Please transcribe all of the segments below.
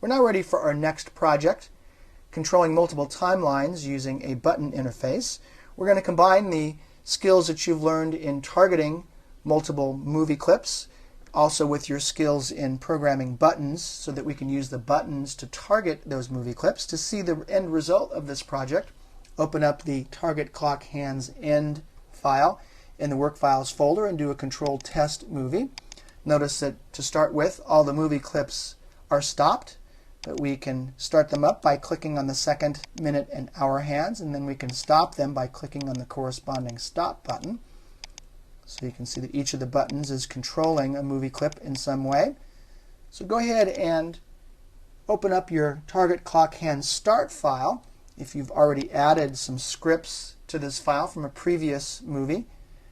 We're now ready for our next project, controlling multiple timelines using a button interface. We're going to combine the skills that you've learned in targeting multiple movie clips, also with your skills in programming buttons, so that we can use the buttons to target those movie clips. To see the end result of this project, open up the Target Clock Hands End file in the Work Files folder and do a control test movie. Notice that to start with, all the movie clips are stopped, but we can start them up by clicking on the second, minute, and hour hands, and then we can stop them by clicking on the corresponding stop button. So you can see that each of the buttons is controlling a movie clip in some way. So go ahead and open up your Target Clock Hand Start file. If you've already added some scripts to this file from a previous movie,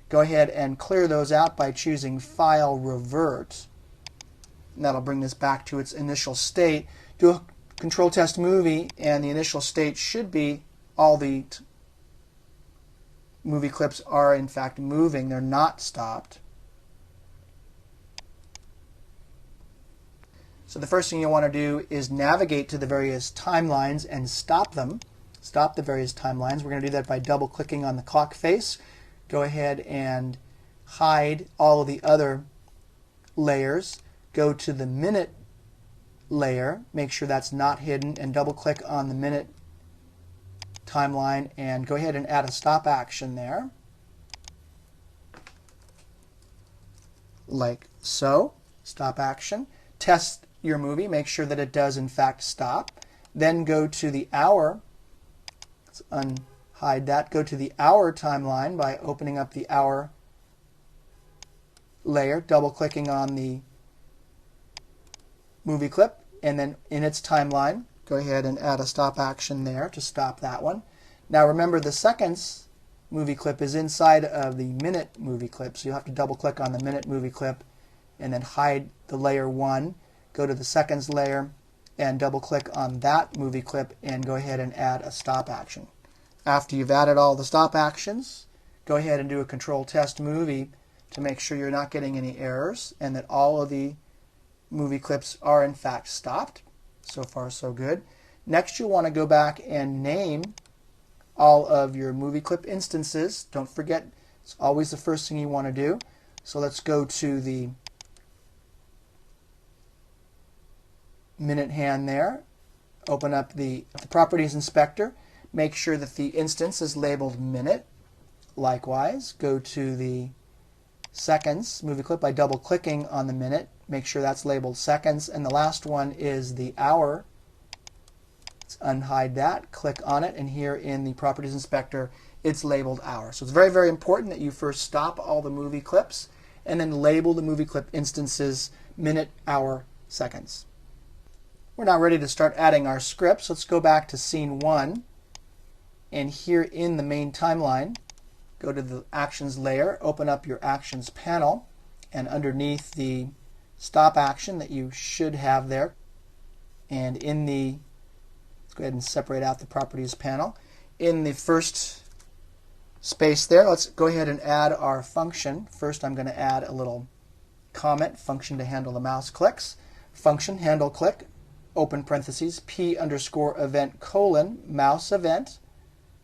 go ahead and clear those out by choosing File Revert. And that'll bring this back to its initial state. Do a control test movie, and the initial state should be all the movie clips are in fact moving. They're not stopped. So the first thing you want to do is navigate to the various timelines and stop them. Stop the various timelines. We're going to do that by double-clicking on the clock face. Go ahead and hide all of the other layers. Go to the minute layer, make sure that's not hidden, and double-click on the minute timeline and go ahead and add a stop action there, like so. Stop action. Test your movie, make sure that it does in fact stop. Then go to the hour. Let's unhide that. Go to the hour timeline by opening up the hour layer, double-clicking on the movie clip, and then in its timeline, go ahead and add a stop action there to stop that one. Now remember, the seconds movie clip is inside of the minute movie clip, so you'll have to double-click on the minute movie clip and then hide the layer 1. Go to the seconds layer and double-click on that movie clip and go ahead and add a stop action. After you've added all the stop actions, go ahead and do a control test movie to make sure you're not getting any errors and that all of the movie clips are in fact stopped. So far so good. Next you'll want to go back and name all of your movie clip instances. Don't forget, it's always the first thing you want to do. So let's go to the minute hand there. Open up the Properties Inspector. Make sure that the instance is labeled minute. Likewise, go to the seconds movie clip by double-clicking on the minute. Make sure that's labeled seconds. And the last one is the hour. Let's unhide that. Click on it, and here in the Properties Inspector, it's labeled hour. So it's very, very important that you first stop all the movie clips and then label the movie clip instances minute, hour, seconds. We're now ready to start adding our scripts. Let's go back to Scene 1. And here in the main timeline, go to the Actions layer, open up your Actions panel, and underneath the stop action that you should have there, and in the, let's go ahead and separate out the Properties panel. In the first space there, let's go ahead and add our function. First I'm going to add a little comment, function to handle the mouse clicks. Function, handle click, open parentheses, p_event colon, mouse event,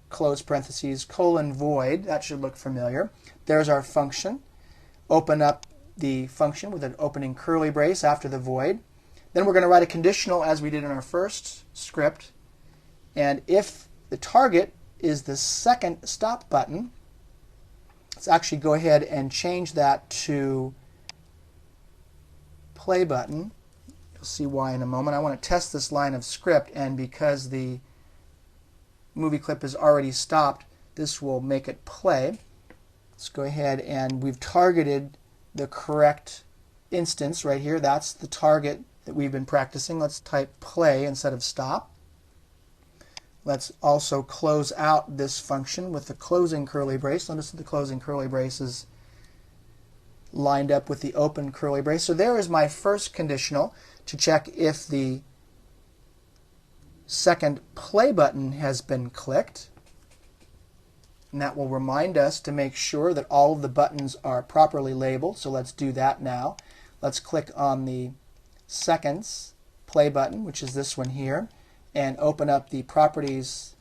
close parentheses, colon void. That should look familiar. There's our function. Open up the function with an opening curly brace after the void. Then we're going to write a conditional as we did in our first script. And if the target is the second stop button, let's actually go ahead and change that to play button. You'll see why in a moment. I want to test this line of script, and because the movie clip is already stopped, this will make it play. Let's go ahead, and we've targeted the correct instance right here. That's the target that we've been practicing. Let's type play instead of stop. Let's also close out this function with the closing curly brace. Notice that the closing curly brace is lined up with the open curly brace. So there is my first conditional to check if the second play button has been clicked. And that will remind us to make sure that all of the buttons are properly labeled. So let's do that now. Let's click on the seconds play button, which is this one here, and open up the properties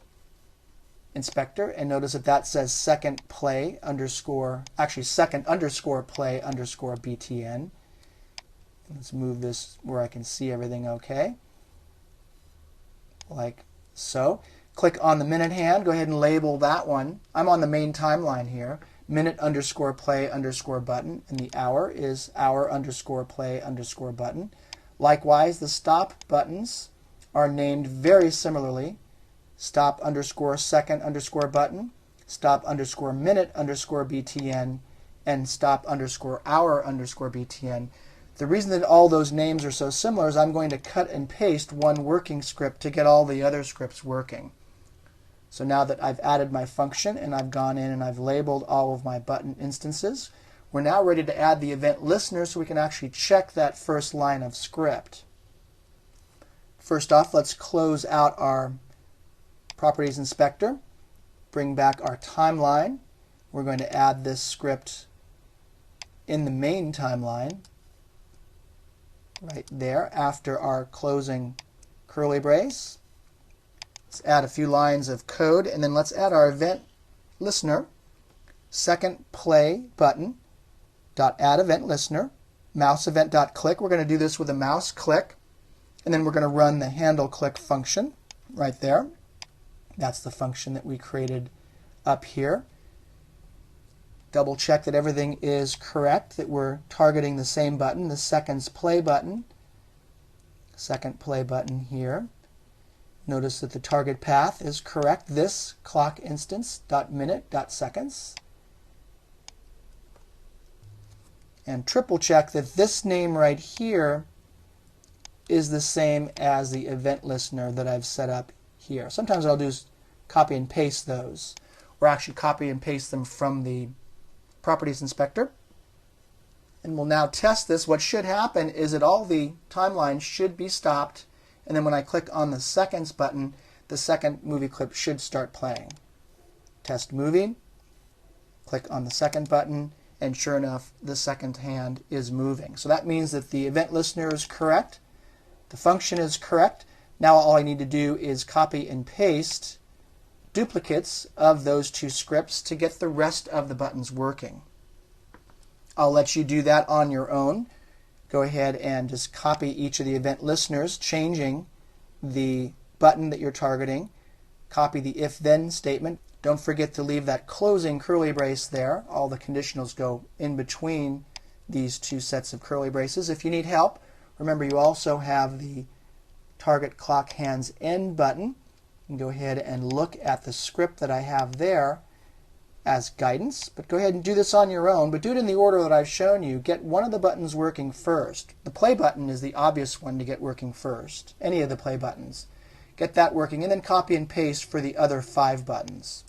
inspector, and notice that that says second play underscore, actually second underscore play underscore BTN. Let's move this where I can see everything okay, like so. Click on the minute hand, go ahead and label that one. I'm on the main timeline here, minute underscore play underscore button, and the hour is hour underscore play underscore button. Likewise, the stop buttons are named very similarly. Stop underscore second underscore button, stop underscore minute underscore BTN, and stop underscore hour underscore BTN. The reason that all those names are so similar is I'm going to cut and paste one working script to get all the other scripts working. So now that I've added my function and I've gone in and I've labeled all of my button instances, we're now ready to add the event listener so we can actually check that first line of script. First off, let's close out our properties inspector, bring back our timeline. We're going to add this script in the main timeline right there after our closing curly brace. Let's add a few lines of code, and then let's add our event listener, second play button dot add event listener, mouse event dot click. We're going to do this with a mouse click, and then we're going to run the handle click function right there. That's the function that we created up here. Double check that everything is correct, that we're targeting the same button, the seconds play button, second play button here. Notice that the target path is correct, this clock instance .minute.seconds. And triple check that this name right here is the same as the event listener that I've set up here. Sometimes what I'll do is copy and paste those, or actually copy and paste them from the properties inspector. And we'll now test this. What should happen is that all the timelines should be stopped, and then when I click on the seconds button, the second movie clip should start playing. Test movie, click on the second button, and sure enough, the second hand is moving. So that means that the event listener is correct, the function is correct. Now all I need to do is copy and paste duplicates of those two scripts to get the rest of the buttons working. I'll let you do that on your own. Go ahead and just copy each of the event listeners, changing the button that you're targeting. Copy the if-then statement. Don't forget to leave that closing curly brace there. All the conditionals go in between these two sets of curly braces. If you need help, remember you also have the target clock hands end button. You can go ahead and look at the script that I have there as guidance, but go ahead and do this on your own, but do it in the order that I've shown you. Get one of the buttons working first. The play button is the obvious one to get working first, any of the play buttons. Get that working, and then copy and paste for the other 5 buttons.